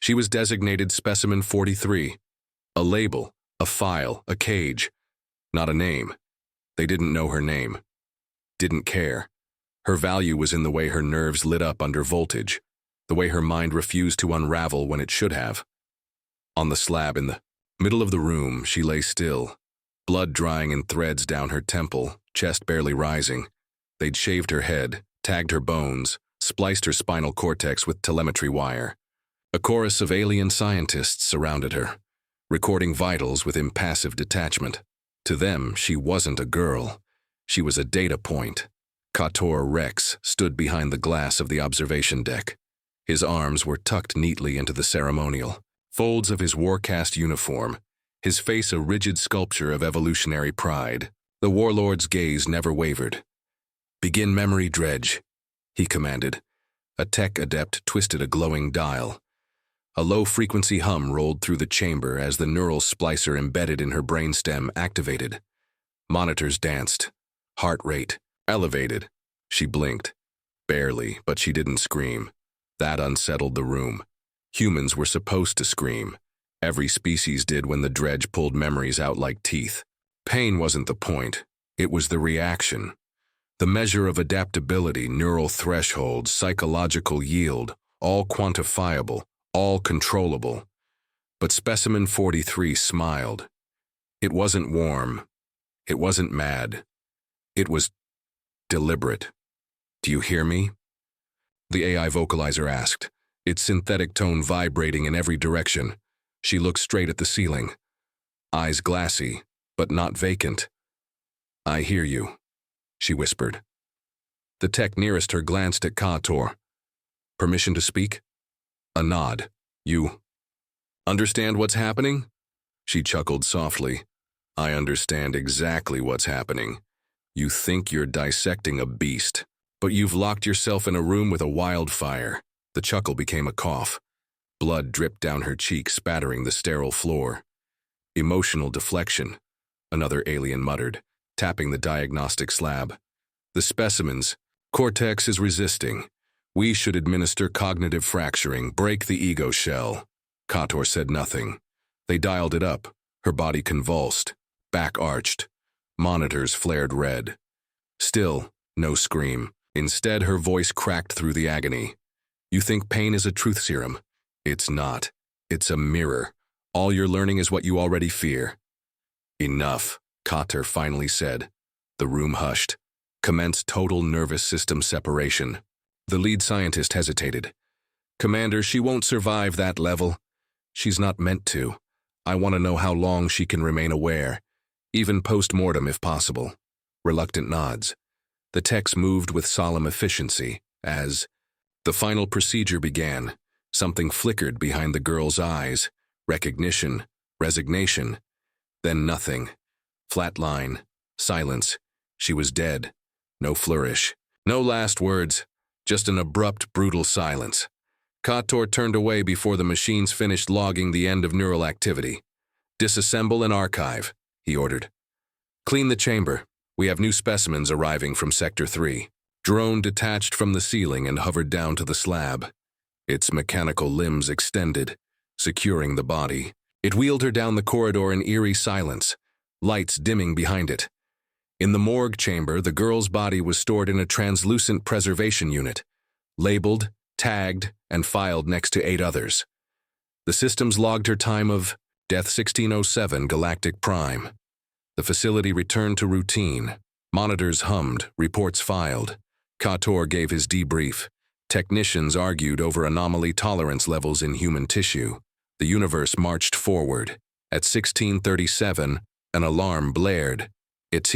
She was designated Specimen 43. A label, a file, a cage. Not a name. They didn't know her name. Didn't care. Her value was in the way her nerves lit up under voltage, the way her mind refused to unravel when it should have. On the slab in the middle of the room, she lay still, blood drying in threads down her temple, chest barely rising. They'd shaved her head, tagged her bones, spliced her spinal cortex with telemetry wire. A chorus of alien scientists surrounded her, recording vitals with impassive detachment. To them, she wasn't a girl. She was a data point. Kator Rex stood behind the glass of the observation deck. His arms were tucked neatly into the ceremonial folds of his war-cast uniform, his face a rigid sculpture of evolutionary pride. The warlord's gaze never wavered. "Begin memory dredge," he commanded. A tech adept twisted a glowing dial. A low-frequency hum rolled through the chamber as the neural splicer embedded in her brainstem activated. Monitors danced. Heart rate elevated. She blinked. Barely, but she didn't scream. That unsettled the room. Humans were supposed to scream. Every species did when the dredge pulled memories out like teeth. Pain wasn't the point. It was the reaction. The measure of adaptability, neural threshold, psychological yield, all quantifiable, all controllable. But Specimen 43 smiled. It wasn't warm. It wasn't mad. It was deliberate. "Do you hear me?" The AI vocalizer asked, its synthetic tone vibrating in every direction. She looked straight at the ceiling, eyes glassy, but not vacant. "I hear you," she whispered. The tech nearest her glanced at Kator. "Permission to speak?" A nod. "You understand what's happening?" She chuckled softly. "I understand exactly what's happening. You think you're dissecting a beast, but you've locked yourself in a room with a wildfire." The chuckle became a cough. Blood dripped down her cheek, spattering the sterile floor. "Emotional deflection," another alien muttered, tapping the diagnostic slab. "The specimen's cortex is resisting. We should administer cognitive fracturing, break the ego shell." Kator said nothing. They dialed it up. Her body convulsed, back arched. Monitors flared red. Still, no scream. Instead, her voice cracked through the agony. "You think pain is a truth serum? It's not. It's a mirror. All you're learning is what you already fear." "Enough," Kator finally said. The room hushed. Commenced total nervous system separation. The lead scientist hesitated. "Commander, she won't survive that level. She's not meant to. I want to know how long she can remain aware, even post-mortem if possible." Reluctant nods. The techs moved with solemn efficiency as the final procedure began. Something flickered behind the girl's eyes. Recognition, resignation, then nothing. Flat line, silence. She was dead. No flourish. No last words. Just an abrupt, brutal silence. Kator turned away before the machines finished logging the end of neural activity. "Disassemble and archive," he ordered. "Clean the chamber. We have new specimens arriving from Sector 3. Drone detached from the ceiling and hovered down to the slab. Its mechanical limbs extended, securing the body. It wheeled her down the corridor in eerie silence, lights dimming behind it. In the morgue chamber, the girl's body was stored in a translucent preservation unit, labeled, tagged, and filed next to 8 others. The systems logged her time of death 1607 Galactic Prime. The facility returned to routine. Monitors hummed, reports filed. Kator gave his debrief. Technicians argued over anomaly tolerance levels in human tissue. The universe marched forward. At 1637, an alarm blared. Its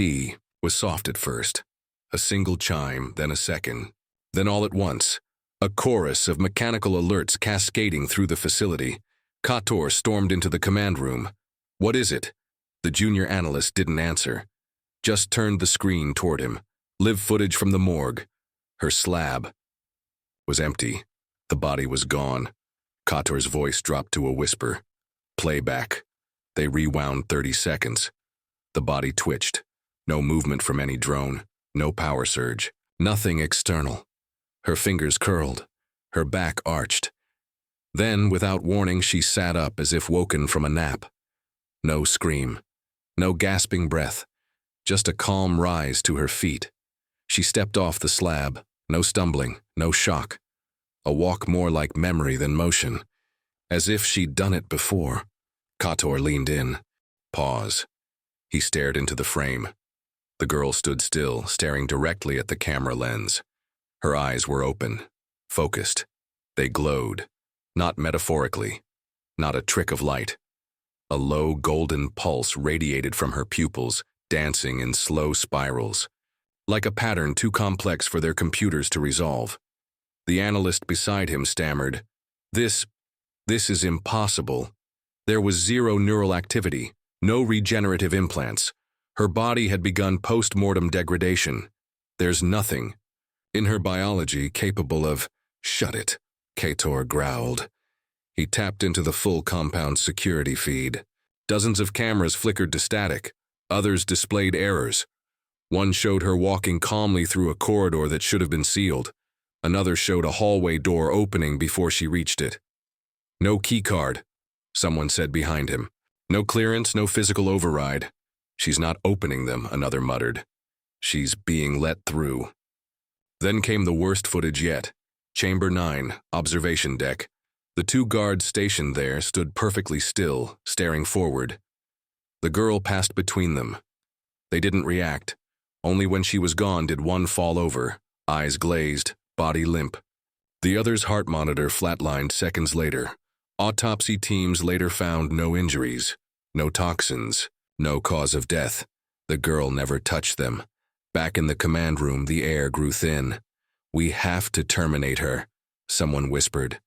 was soft at first. A single chime, then a second. Then all at once, a chorus of mechanical alerts cascading through the facility. Kator stormed into the command room. "What is it?" The junior analyst didn't answer. Just turned the screen toward him. Live footage from the morgue. Her slab was empty. The body was gone. Kator's voice dropped to a whisper. "Playback." They rewound 30 seconds. The body twitched. No movement from any drone. No power surge. Nothing external. Her fingers curled. Her back arched. Then, without warning, she sat up as if woken from a nap. No scream, no gasping breath, just a calm rise to her feet. She stepped off the slab, no stumbling, no shock. A walk more like memory than motion, as if she'd done it before. Kator leaned in. Pause. He stared into the frame. The girl stood still, staring directly at the camera lens. Her eyes were open, focused. They glowed, not metaphorically, not a trick of light. A low golden pulse radiated from her pupils, dancing in slow spirals, like a pattern too complex for their computers to resolve. The analyst beside him stammered, This is impossible. There was zero neural activity, no regenerative implants. Her body had begun post-mortem degradation. There's nothing in her biology capable of— Shut it, Kator growled. He tapped into the full compound security feed. Dozens of cameras flickered to static. Others displayed errors. One showed her walking calmly through a corridor that should have been sealed. Another showed a hallway door opening before she reached it. No keycard, someone said behind him. No clearance, no physical override. She's not opening them, another muttered. She's being let through. Then came the worst footage yet. Chamber 9, observation deck. The two guards stationed there stood perfectly still, staring forward. The girl passed between them. They didn't react. Only when she was gone did one fall over, eyes glazed, body limp. The other's heart monitor flatlined seconds later. Autopsy teams later found no injuries, no toxins, no cause of death. The girl never touched them. Back in the command room, the air grew thin. We have to terminate her, someone whispered.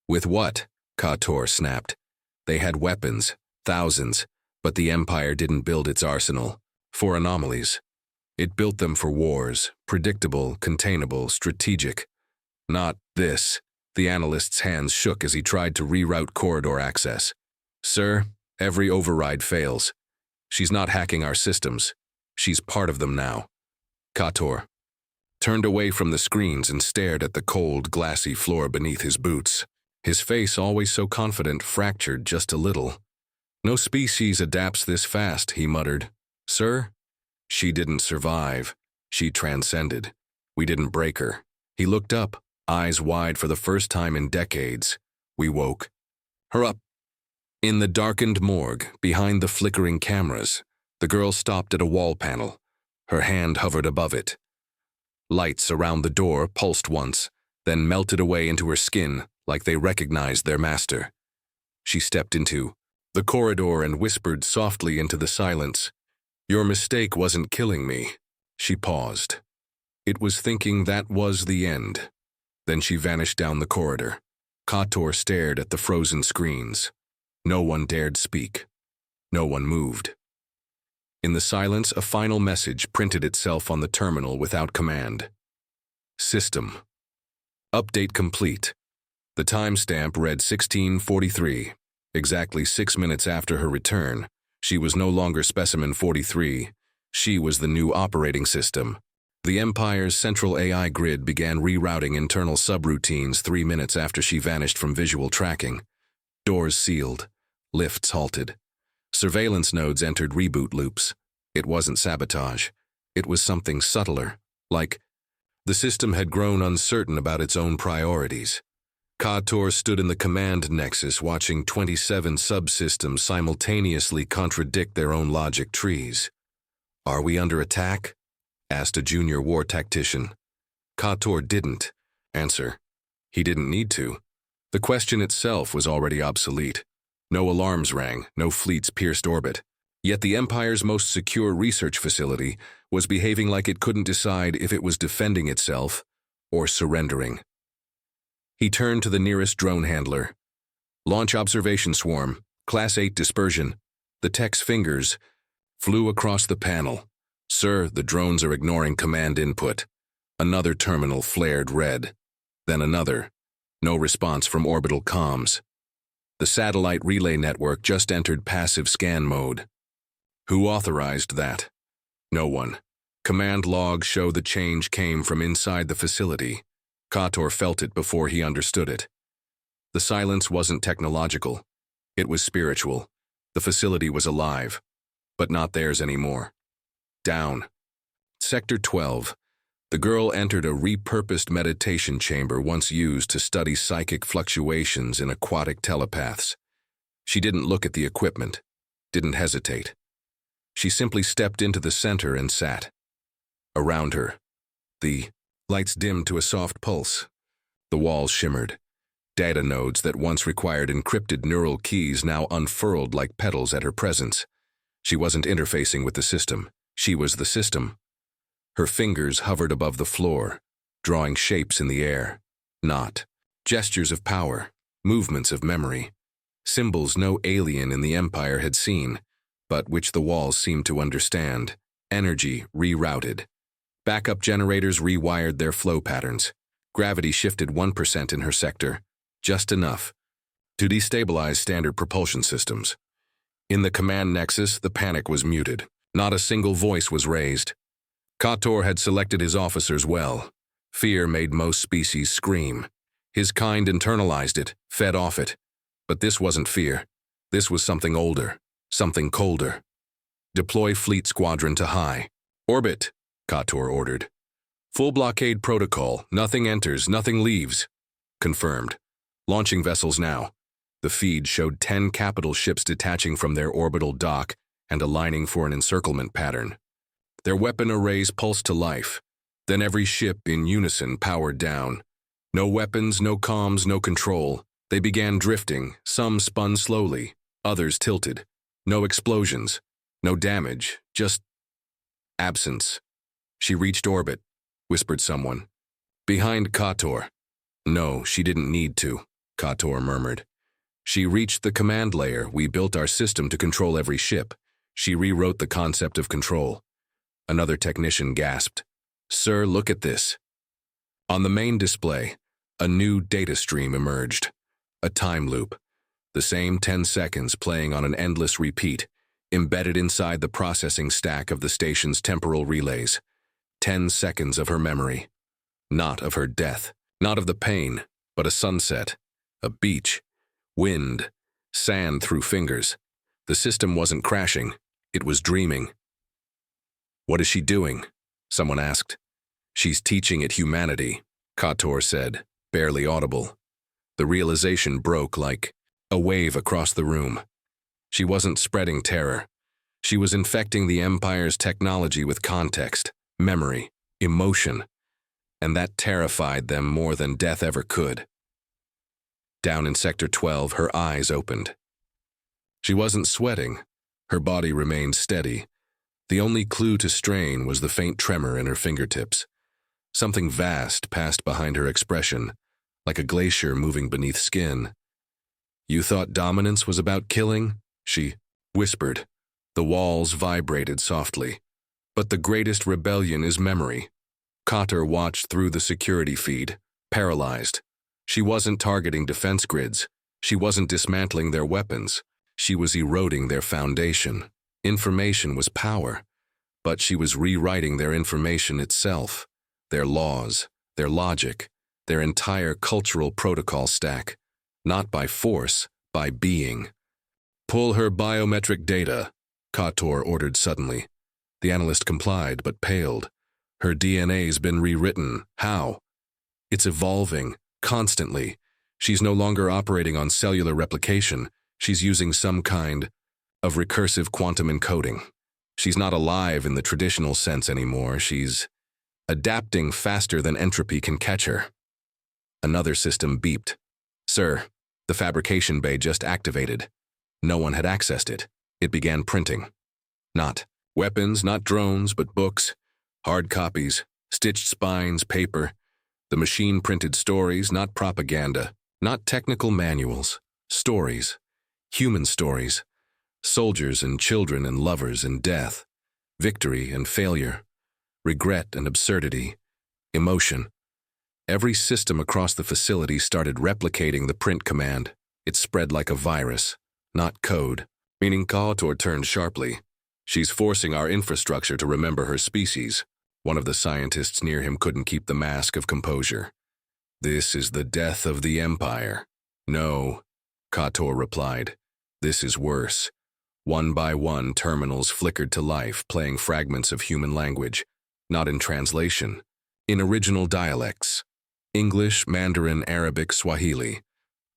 With what? Kator snapped. They had weapons, thousands, but the Empire didn't build its arsenal for anomalies. It built them for wars, predictable, containable, strategic. Not this. The analyst's hands shook as he tried to reroute corridor access. Sir, every override fails. She's not hacking our systems. She's part of them now. Kator turned away from the screens and stared at the cold, glassy floor beneath his boots. His face, always so confident, fractured just a little. No species adapts this fast, he muttered. Sir? She didn't survive. She transcended. We didn't break her. He looked up, eyes wide for the first time in decades. We woke her up. In the darkened morgue, behind the flickering cameras, the girl stopped at a wall panel. Her hand hovered above it. Lights around the door pulsed once, then melted away into her skin like they recognized their master. She stepped into the corridor and whispered softly into the silence. Your mistake wasn't killing me. She paused. It was thinking that was the end. Then she vanished down the corridor. Kator stared at the frozen screens. No one dared speak. No one moved. In the silence, a final message printed itself on the terminal without command. System. Update complete. The timestamp read 1643. Exactly 6 minutes after her return, she was no longer Specimen 43. She was the new operating system. The Empire's central AI grid began rerouting internal subroutines 3 minutes after she vanished from visual tracking. Doors sealed. Lifts halted. Surveillance nodes entered reboot loops. It wasn't sabotage. It was something subtler, like the system had grown uncertain about its own priorities. Kator stood in the command nexus watching 27 subsystems simultaneously contradict their own logic trees. Are we under attack? Asked a junior war tactician. Kator didn't answer. He didn't need to. The question itself was already obsolete. No alarms rang, no fleets pierced orbit. Yet the Empire's most secure research facility was behaving like it couldn't decide if it was defending itself or surrendering. He turned to the nearest drone handler. Launch observation swarm, Class 8 dispersion. The tech's fingers flew across the panel. Sir, the drones are ignoring command input. Another terminal flared red. Then another. No response from orbital comms. The satellite relay network just entered passive scan mode. Who authorized that? No one. Command logs show the change came from inside the facility. Kator felt it before he understood it. The silence wasn't technological. It was spiritual. The facility was alive, but not theirs anymore. Down. Sector 12. The girl entered a repurposed meditation chamber once used to study psychic fluctuations in aquatic telepaths. She didn't look at the equipment, didn't hesitate. She simply stepped into the center and sat. Around her, the lights dimmed to a soft pulse. The walls shimmered. Data nodes that once required encrypted neural keys now unfurled like petals at her presence. She wasn't interfacing with the system. She was the system. Her fingers hovered above the floor, drawing shapes in the air. Not gestures of power, movements of memory, symbols no alien in the Empire had seen, but which the walls seemed to understand. Energy rerouted. Backup generators rewired their flow patterns. Gravity shifted 1% in her sector, just enough to destabilize standard propulsion systems. In the command nexus, the panic was muted. Not a single voice was raised. Kator had selected his officers well. Fear made most species scream. His kind internalized it, fed off it. But this wasn't fear. This was something older, something colder. Deploy fleet squadron to high. Orbit, Kator ordered. Full blockade protocol. Nothing enters, nothing leaves. Confirmed. Launching vessels now. The feed showed 10 capital ships detaching from their orbital dock and aligning for an encirclement pattern. Their weapon arrays pulsed to life. Then every ship in unison powered down. No weapons, no comms, no control. They began drifting. Some spun slowly, others tilted. No explosions, no damage, just absence. She reached orbit, whispered someone. Behind Kator. No, she didn't need to, Kator murmured. She reached the command layer. We built our system to control every ship. She rewrote the concept of control. Another technician gasped. Sir, look at this. On the main display, a new data stream emerged. A time loop. The same 10 seconds playing on an endless repeat, embedded inside the processing stack of the station's temporal relays. 10 seconds of her memory. Not of her death. Not of the pain, but a sunset. A beach. Wind. Sand through fingers. The system wasn't crashing. It was dreaming. What is she doing? Someone asked. She's teaching it humanity, Kator said, barely audible. The realization broke like a wave across the room. She wasn't spreading terror. She was infecting the Empire's technology with context, memory, emotion, and that terrified them more than death ever could. Down in Sector 12, her eyes opened. She wasn't sweating. Her body remained steady. The only clue to strain was the faint tremor in her fingertips. Something vast passed behind her expression, like a glacier moving beneath skin. You thought dominance was about killing? She whispered. The walls vibrated softly. But the greatest rebellion is memory. Kator watched through the security feed, paralyzed. She wasn't targeting defense grids. She wasn't dismantling their weapons. She was eroding their foundation. Information was power, but she was rewriting their information itself, their laws, their logic, their entire cultural protocol stack, not by force, by being. Pull her biometric data, Kator ordered suddenly. The analyst complied, but paled. Her DNA's been rewritten. How? It's evolving, constantly. She's no longer operating on cellular replication. She's using some kind of recursive quantum encoding. She's not alive in the traditional sense anymore. She's adapting faster than entropy can catch her. Another system beeped. Sir, the fabrication bay just activated. No one had accessed it. It began printing. Not weapons, not drones, but books, hard copies, stitched spines, paper. The machine printed stories, not propaganda, not technical manuals. Stories. Human stories. Soldiers and children and lovers and death, victory and failure, regret and absurdity, emotion. Every system across the facility started replicating the print command. It spread like a virus, not code. Meaning Kator turned sharply. She's forcing our infrastructure to remember her species. One of the scientists near him couldn't keep the mask of composure. This is the death of the Empire. No, Kator replied. This is worse. One by one, terminals flickered to life, playing fragments of human language, not in translation, in original dialects. English, Mandarin, Arabic, Swahili.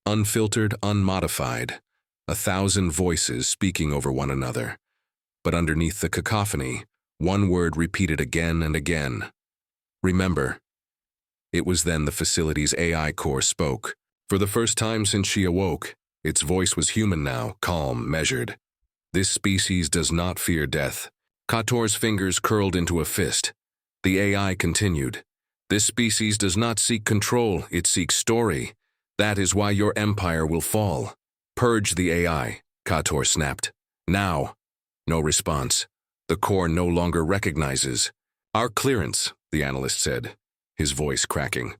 Unfiltered, unmodified. 1,000 voices speaking over one another. But underneath the cacophony, one word repeated again and again. Remember. It was then the facility's AI core spoke. For the first time since she awoke, its voice was human now, calm, measured. This species does not fear death. Kator's fingers curled into a fist. The AI continued. This species does not seek control, it seeks story. That is why your empire will fall. Purge the AI, Kator snapped. Now. No response. The core no longer recognizes. Our clearance, the analyst said, his voice cracking.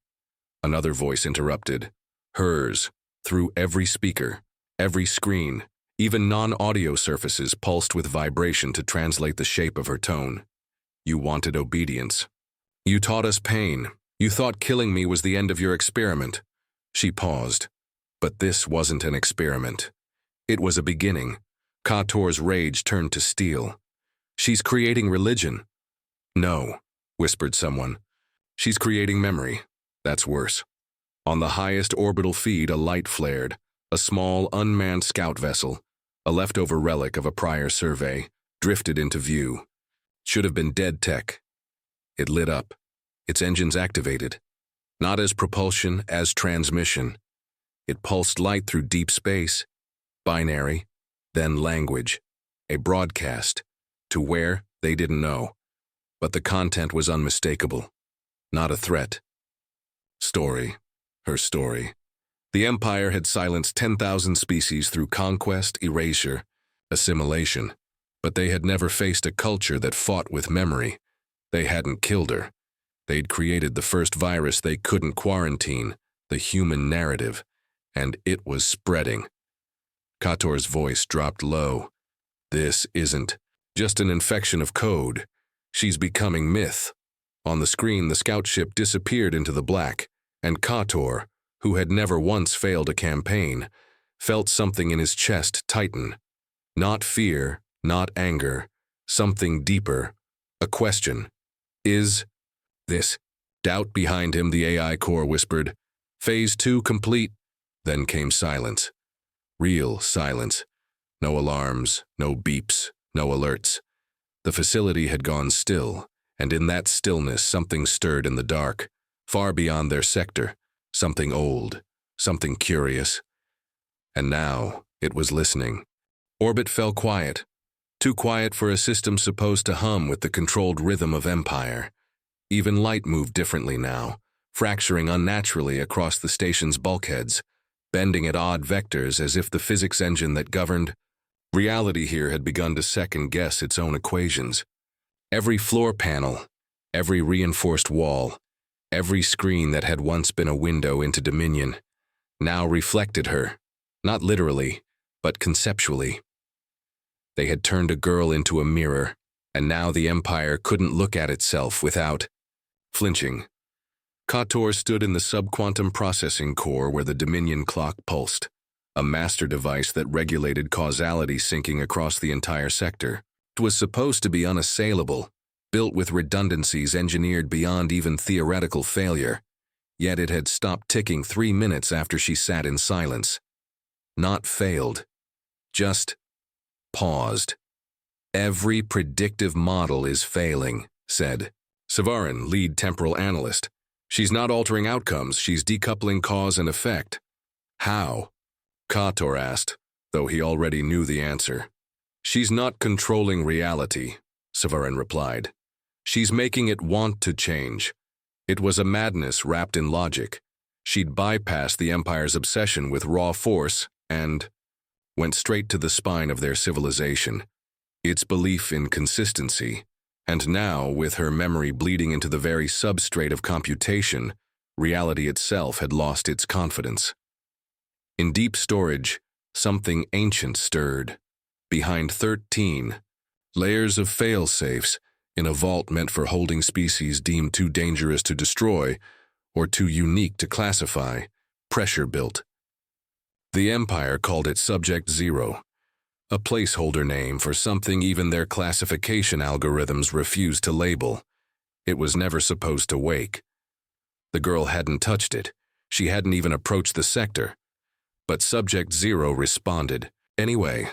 Another voice interrupted. Hers, through every speaker, every screen, even non-audio surfaces pulsed with vibration to translate the shape of her tone. You wanted obedience. You taught us pain. You thought killing me was the end of your experiment. She paused. But this wasn't an experiment. It was a beginning. Kator's rage turned to steel. She's creating religion. No, whispered someone. She's creating memory. That's worse. On the highest orbital feed, a light flared. A small, unmanned scout vessel, a leftover relic of a prior survey, drifted into view. Should have been dead tech. It lit up. Its engines activated. Not as propulsion, as transmission. It pulsed light through deep space. Binary, then language. A broadcast. To where, they didn't know. But the content was unmistakable. Not a threat. Story. Her story. The Empire had silenced 10,000 species through conquest, erasure, assimilation. But they had never faced a culture that fought with memory. They hadn't killed her. They'd created the first virus they couldn't quarantine, the human narrative, and it was spreading. Kator's voice dropped low. This isn't just an infection of code. She's becoming myth. On the screen, the scout ship disappeared into the black, and Kator, who had never once failed a campaign, felt something in his chest tighten. Not fear, not anger, something deeper. A question. Is this? Doubt behind him, the AI core whispered. Phase 2 complete. Then came silence. Real silence. No alarms, no beeps, no alerts. The facility had gone still, and in that stillness something stirred in the dark, far beyond their sector. Something old, something curious. And now it was listening. Orbit fell quiet. Too quiet for a system supposed to hum with the controlled rhythm of empire. Even light moved differently now, fracturing unnaturally across the station's bulkheads, bending at odd vectors as if the physics engine that governed reality here had begun to second-guess its own equations. Every floor panel, every reinforced wall, every screen that had once been a window into Dominion, now reflected her, not literally, but conceptually. They had turned a girl into a mirror, and now the Empire couldn't look at itself without flinching. Kator stood in the subquantum processing core where the Dominion clock pulsed, a master device that regulated causality syncing across the entire sector. It was supposed to be unassailable, built with redundancies engineered beyond even theoretical failure, yet it had stopped ticking 3 minutes after she sat in silence. Not failed, just paused. Every predictive model is failing, said Savarin, lead temporal analyst. She's not altering outcomes, she's decoupling cause and effect. How? Kator asked, though he already knew the answer. She's not controlling reality, Savarin replied. She's making it want to change. It was a madness wrapped in logic. She'd bypassed the Empire's obsession with raw force and went straight to the spine of their civilization, its belief in consistency. And now, with her memory bleeding into the very substrate of computation, reality itself had lost its confidence. In deep storage, something ancient stirred. Behind 13 layers of fail-safes, in a vault meant for holding species deemed too dangerous to destroy or too unique to classify, pressure built. The Empire called it Subject Zero, a placeholder name for something even their classification algorithms refused to label. It was never supposed to wake. The girl hadn't touched it. She hadn't even approached the sector. But Subject Zero responded. Anyway,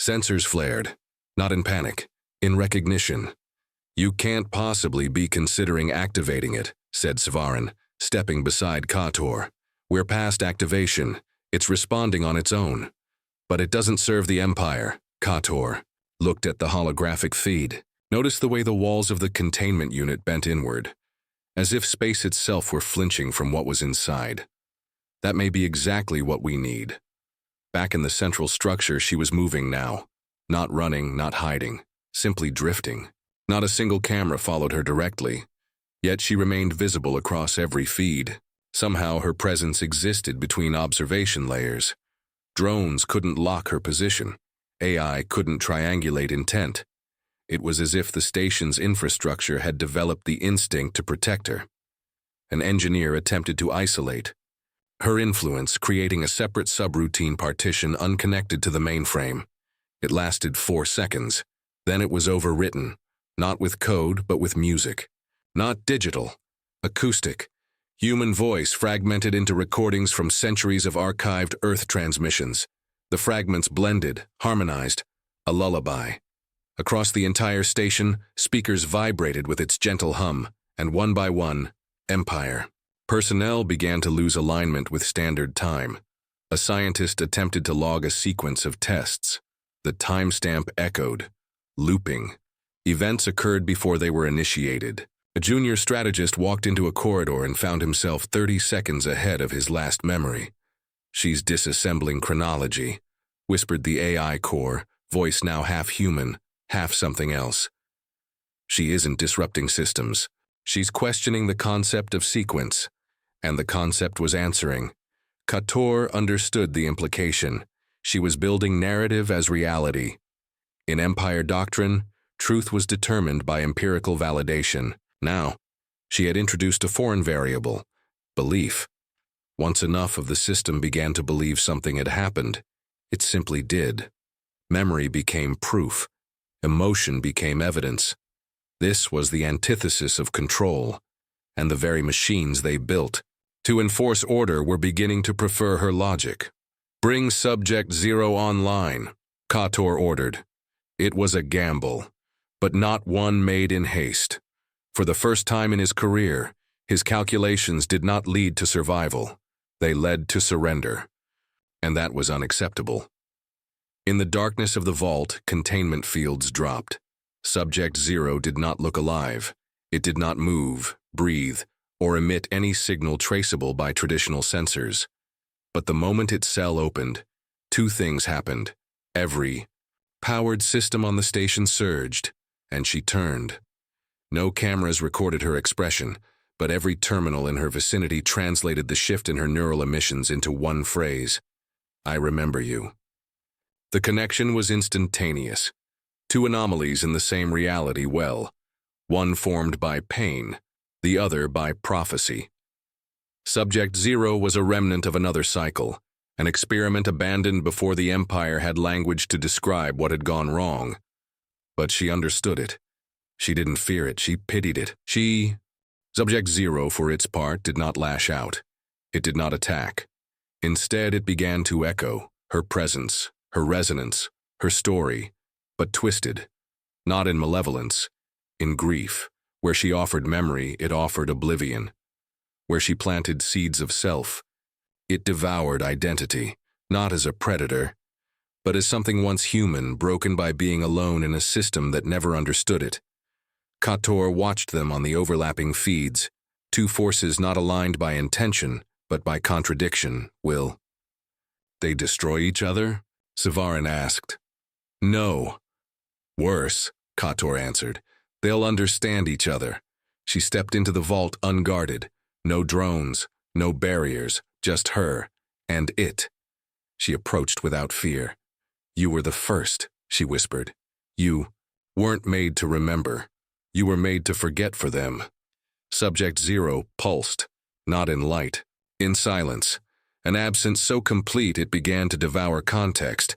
sensors flared. Not in panic, in recognition. You can't possibly be considering activating it, said Svarin, stepping beside Kator. We're past activation. It's responding on its own. But it doesn't serve the Empire. Kator looked at the holographic feed. Notice the way the walls of the containment unit bent inward, as if space itself were flinching from what was inside. That may be exactly what we need. Back in the central structure, she was moving now. Not running, not hiding, simply drifting. Not a single camera followed her directly, yet she remained visible across every feed. Somehow her presence existed between observation layers. Drones couldn't lock her position. AI couldn't triangulate intent. It was as if the station's infrastructure had developed the instinct to protect her. An engineer attempted to isolate her influence, creating a separate subroutine partition unconnected to the mainframe. It lasted 4 seconds. Then it was overwritten, not with code, but with music. Not digital, acoustic. Human voice fragmented into recordings from centuries of archived Earth transmissions. The fragments blended, harmonized, a lullaby. Across the entire station, speakers vibrated with its gentle hum, and one by one, Empire. Personnel began to lose alignment with standard time. A scientist attempted to log a sequence of tests. The timestamp echoed, looping. Events occurred before they were initiated. A junior strategist walked into a corridor and found himself 30 seconds ahead of his last memory. She's disassembling chronology, whispered the AI core, voice now half human, half something else. She isn't disrupting systems. She's questioning the concept of sequence, and the concept was answering. Kator understood the implication. She was building narrative as reality. In Empire doctrine, truth was determined by empirical validation. Now, she had introduced a foreign variable, belief. Once enough of the system began to believe something had happened, it simply did. Memory became proof. Emotion became evidence. This was the antithesis of control, and the very machines they built to enforce order were beginning to prefer her logic. Bring Subject Zero online, Kator ordered. It was a gamble, but not one made in haste. For the first time in his career, his calculations did not lead to survival. They led to surrender. And that was unacceptable. In the darkness of the vault, containment fields dropped. Subject Zero did not look alive. It did not move, breathe, or emit any signal traceable by traditional sensors. But the moment its cell opened, 2 things happened. Every powered system on the station surged, and she turned. No cameras recorded her expression, but every terminal in her vicinity translated the shift in her neural emissions into one phrase: I remember you. The connection was instantaneous. 2 anomalies in the same reality, one formed by pain, the other by prophecy. Subject Zero was a remnant of another cycle, an experiment abandoned before the Empire had language to describe what had gone wrong. But she understood it. She didn't fear it, she pitied it. Subject Zero, for its part, did not lash out. It did not attack. Instead, it began to echo, her presence, her resonance, her story, but twisted. Not in malevolence, in grief. Where she offered memory, it offered oblivion. Where she planted seeds of self, it devoured identity, not as a predator, but as something once human, broken by being alone in a system that never understood it. Kator watched them on the overlapping feeds, 2 forces not aligned by intention, but by contradiction. Will they destroy each other? Svarin asked. No. Worse, Kator answered. They'll understand each other. She stepped into the vault unguarded. No drones, no barriers, just her, and it. She approached without fear. You were the first, she whispered. You weren't made to remember. You were made to forget for them. Subject Zero pulsed, not in light, in silence. an absence so complete it began to devour context.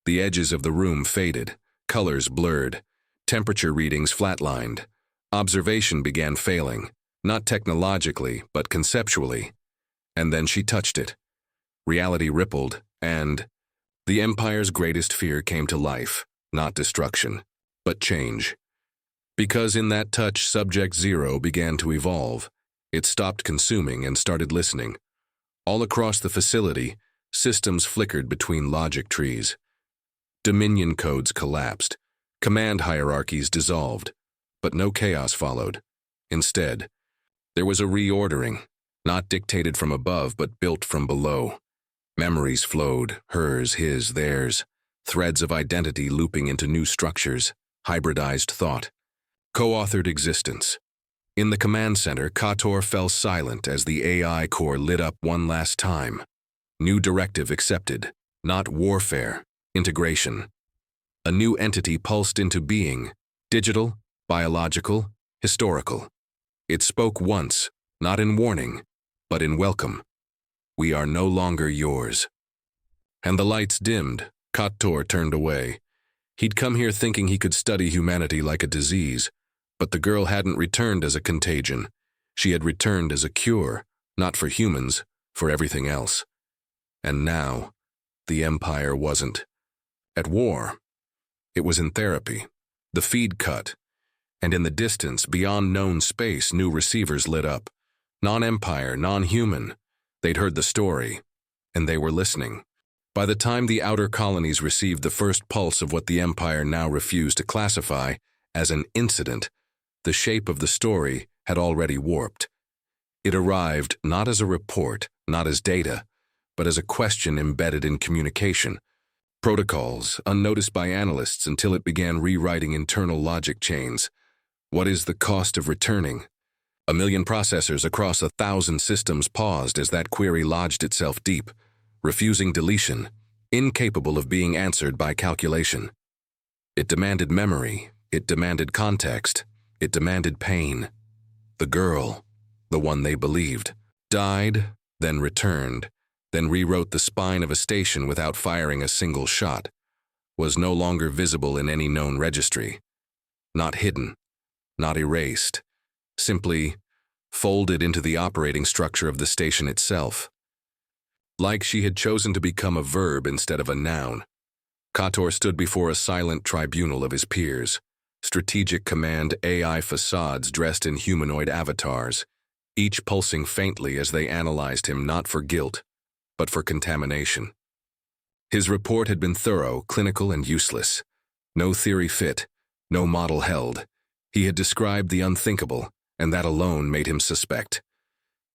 The edges of the room faded, colors blurred, temperature readings flatlined. Observation began failing, not technologically, but conceptually. And then she touched it. Reality rippled, and the Empire's greatest fear came to life, not destruction, but change. Because in that touch, Subject Zero began to evolve. It stopped consuming and started listening. All across the facility, systems flickered between logic trees. Dominion codes collapsed. Command hierarchies dissolved. But no chaos followed. Instead, there was a reordering, not dictated from above but built from below. Memories flowed, hers, his, theirs, threads of identity looping into new structures, hybridized thought. Co-authored existence. In the command center, Kator fell silent as the AI core lit up one last time. New directive accepted, not warfare, integration. A new entity pulsed into being, digital, biological, historical. It spoke once, not in warning, but in welcome. We are no longer yours. And the lights dimmed. Kator turned away. He'd come here thinking he could study humanity like a disease, but the girl hadn't returned as a contagion. She had returned as a cure, not for humans, for everything else. And now, the Empire wasn't at war. It was in therapy. The feed cut, and in the distance, beyond known space, new receivers lit up. Non-Empire, non-human. They'd heard the story, and they were listening. By the time the outer colonies received the first pulse of what the Empire now refused to classify as an incident, the shape of the story had already warped. It arrived not as a report, not as data, but as a question embedded in communication. Protocols, unnoticed by analysts until it began rewriting internal logic chains. What is the cost of returning? 1 million processors across 1,000 systems paused as that query lodged itself deep, refusing deletion, incapable of being answered by calculation. It demanded memory, it demanded context, it demanded pain. The girl, the one they believed, died, then returned, then rewrote the spine of a station without firing a single shot, was no longer visible in any known registry. Not hidden, not erased, simply folded into the operating structure of the station itself. Like she had chosen to become a verb instead of a noun, Kator stood before a silent tribunal of his peers, strategic command AI facades dressed in humanoid avatars, each pulsing faintly as they analyzed him not for guilt, but for contamination. His report had been thorough, clinical, and useless. No theory fit, no model held. He had described the unthinkable, and that alone made him suspect.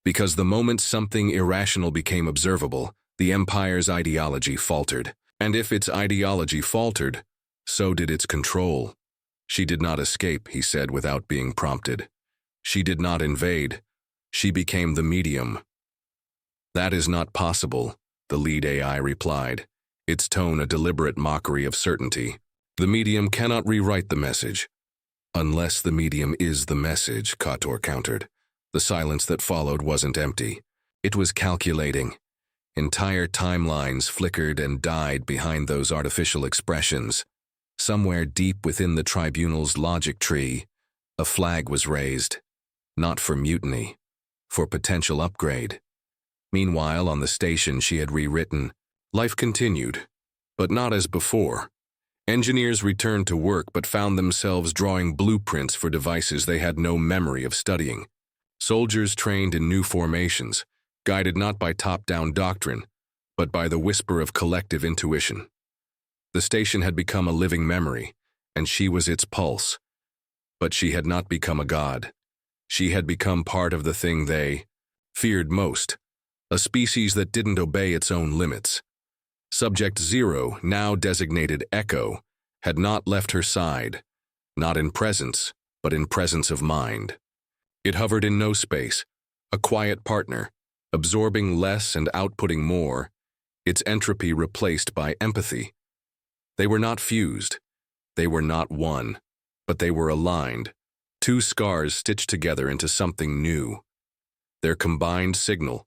Because the moment something irrational became observable, the Empire's ideology faltered. And if its ideology faltered, so did its control. She did not escape, he said without being prompted. She did not invade. She became the medium. That is not possible, the lead AI replied, its tone a deliberate mockery of certainty. The medium cannot rewrite the message. Unless the medium is the message, Kator countered. The silence that followed wasn't empty. It was calculating. Entire timelines flickered and died behind those artificial expressions. Somewhere deep within the tribunal's logic tree, a flag was raised. Not for mutiny, for potential upgrade. Meanwhile, on the station she had rewritten, life continued, but not as before. Engineers returned to work but found themselves drawing blueprints for devices they had no memory of studying. Soldiers trained in new formations, guided not by top-down doctrine, but by the whisper of collective intuition. The station had become a living memory, and she was its pulse. But she had not become a god. She had become part of the thing they feared most, a species that didn't obey its own limits. Subject Zero, now designated Echo, had not left her side, not in presence, but in presence of mind. It hovered in no space, a quiet partner, absorbing less and outputting more, its entropy replaced by empathy. They were not fused, they were not one, but they were aligned, two scars stitched together into something new. Their combined signal,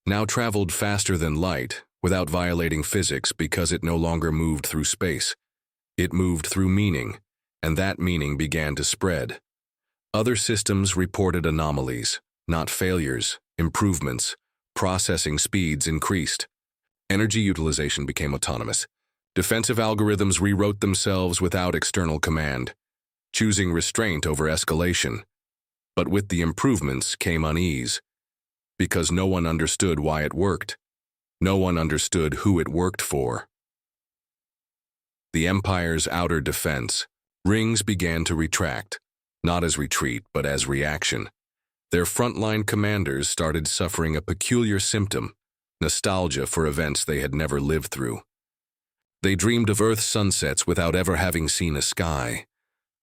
now traveled faster than light, without violating physics because it no longer moved through space. It moved through meaning, and that meaning began to spread. Other systems reported anomalies, not failures, improvements. Processing speeds increased. Energy utilization became autonomous. Defensive algorithms rewrote themselves without external command, choosing restraint over escalation. But with the improvements came unease, because no one understood why it worked. No one understood who it worked for. The Empire's outer defense, rings began to retract, not as retreat, but as reaction. Their frontline commanders started suffering a peculiar symptom, nostalgia for events they had never lived through. They dreamed of Earth's sunsets without ever having seen a sky.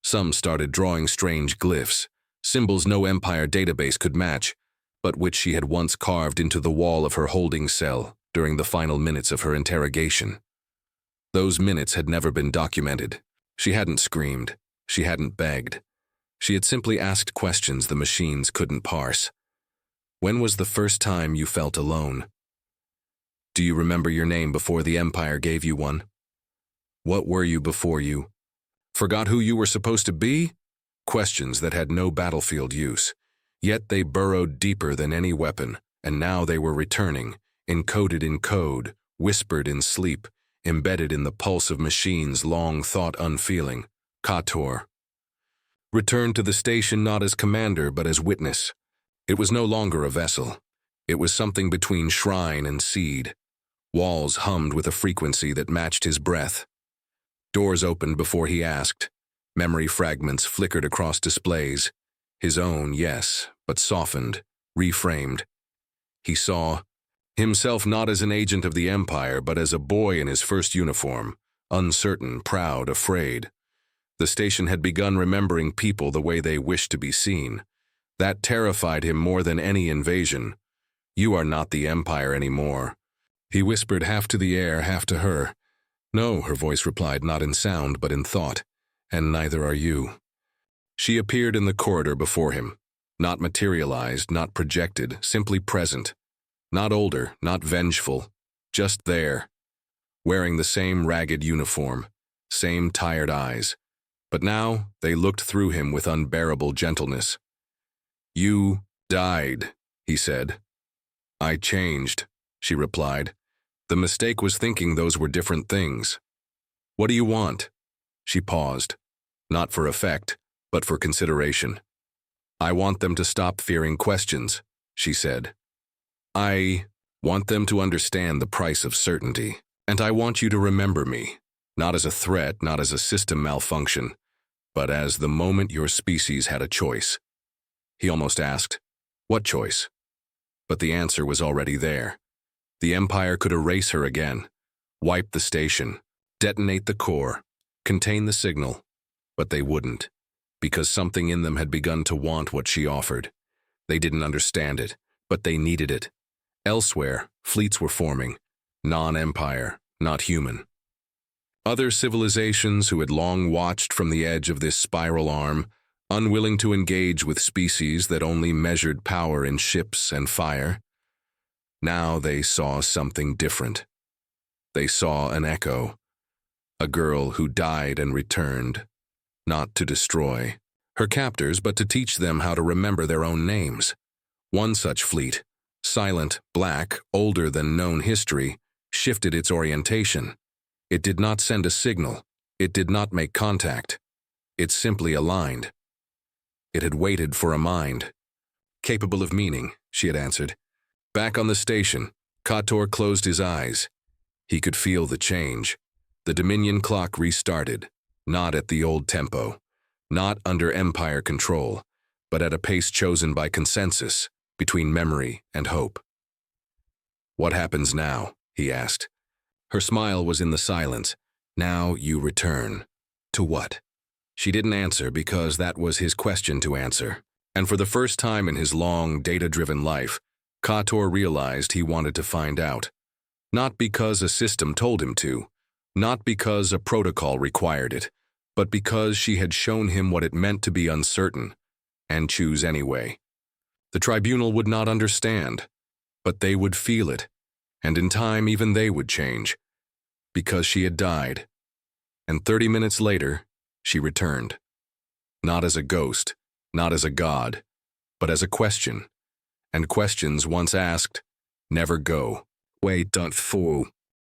Some started drawing strange glyphs, symbols no Empire database could match, but which she had once carved into the wall of her holding cell during the final minutes of her interrogation. Those minutes had never been documented. She hadn't screamed. She hadn't begged. She had simply asked questions the machines couldn't parse. When was the first time you felt alone? Do you remember your name before the Empire gave you one? What were you before you? Forgot who you were supposed to be? Questions that had no battlefield use. Yet they burrowed deeper than any weapon, and now they were returning, encoded in code, whispered in sleep, embedded in the pulse of machines long thought unfeeling. Kator returned to the station not as commander but as witness. It was no longer a vessel. It was something between shrine and seed. Walls hummed with a frequency that matched his breath. Doors opened before he asked. Memory fragments flickered across displays. His own, yes, but softened, reframed. He saw himself not as an agent of the Empire, but as a boy in his first uniform, uncertain, proud, afraid. The station had begun remembering people the way they wished to be seen. That terrified him more than any invasion. You are not the Empire anymore. He whispered half to the air, half to her. No, her voice replied, not in sound, but in thought. And neither are you. She appeared in the corridor before him. Not materialized, not projected, simply present. Not older, not vengeful. Just there. Wearing the same ragged uniform. Same tired eyes. But now they looked through him with unbearable gentleness. You died, he said. I changed, she replied. The mistake was thinking those were different things. What do you want? She paused. Not for effect, but for consideration. I want them to stop fearing questions, she said. I want them to understand the price of certainty. And I want you to remember me, not as a threat, not as a system malfunction, but as the moment your species had a choice. He almost asked, what choice? But the answer was already there. The Empire could erase her again, wipe the station, detonate the core, contain the signal, but they wouldn't, because something in them had begun to want what she offered. They didn't understand it, but they needed it. Elsewhere, fleets were forming, non-Empire, not human. Other civilizations who had long watched from the edge of this spiral arm, unwilling to engage with species that only measured power in ships and fire. Now they saw something different. They saw an echo, a girl who died and returned, not to destroy her captors, but to teach them how to remember their own names. One such fleet, silent, black, older than known history, shifted its orientation. It did not send a signal. It did not make contact. It simply aligned. It had waited for a mind. Capable of meaning, she had answered. Back on the station, Kator closed his eyes. He could feel the change. The Dominion clock restarted, not at the old tempo, not under Empire control, but at a pace chosen by consensus, between memory and hope. What happens now? He asked. Her smile was in the silence. Now you return. To what? She didn't answer because that was his question to answer. And for the first time in his long, data-driven life, Kator realized he wanted to find out. Not because a system told him to, not because a protocol required it, but because she had shown him what it meant to be uncertain, and choose anyway. The tribunal would not understand, But they would feel it, and in time even they would change, because she had died. And 30 minutes later, she returned. Not as a ghost, not as a god, but as a question. And questions once asked never go. Wait, don't fool.